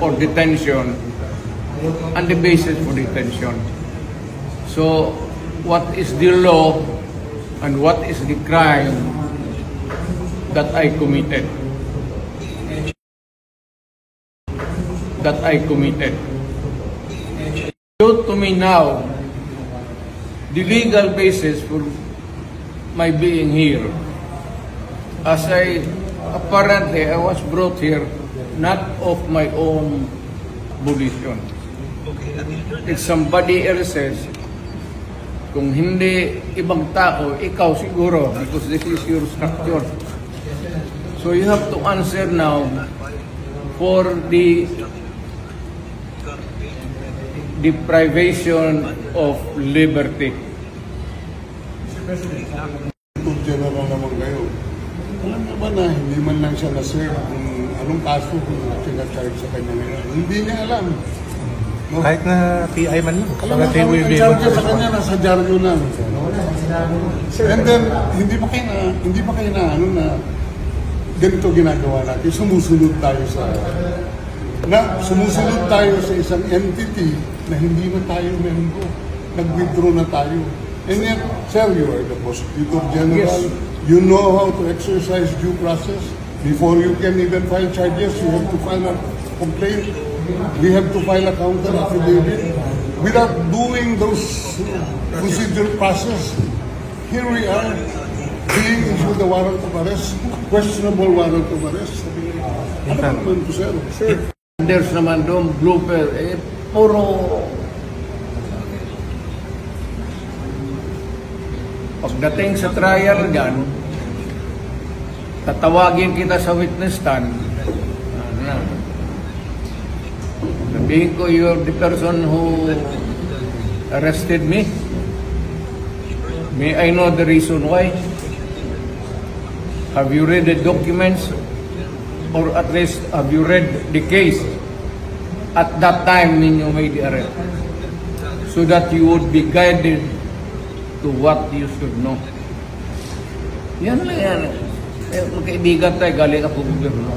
or detention and the basis for detention. So, what is the law and what is the crime that I committed? Show to me now the legal basis for my being here. As apparently I was brought here not of my own volition. It's somebody else's. Kung hindi ibang tao, ikaw siguro, because this is your structure. So you have to answer now for the deprivation of liberty. Kung general naman kayo, alam niyo ba na hindi man lang siya na-serve kung anong kaso kung sinacharge sa kanya ngayon? Hindi niya alam. No? Kahit na PI man lang. Alam mo, ang charge sa kanya nasa dyaryo lang. And then, hindi pa kayo na ganito ginagawa natin. Sumusunod tayo sa isang entity na hindi na tayo member. Nag-withdraw na tayo. And yet, sir, you are the Prosecutor General. Yes. You know how to exercise due process. Before you can even file charges, you have to file a complaint. We have to file a counter affidavit. Without doing those procedural process, here we are being issued a warrant of arrest, questionable warrant of arrest. Ano naman po, sir? Sir. There's naman doon blooper, puro pagdating sa trial dyan, tatawagin kita sa witness stand. Sabihin ko, you're the person who arrested me. May I know the reason why? Have you read the documents? Or at least, have you read the case at that time when you made the arrest? So that you would be guided to what you should know. Yan lang yan. Kaibigan tayo, galing ako gobyerno.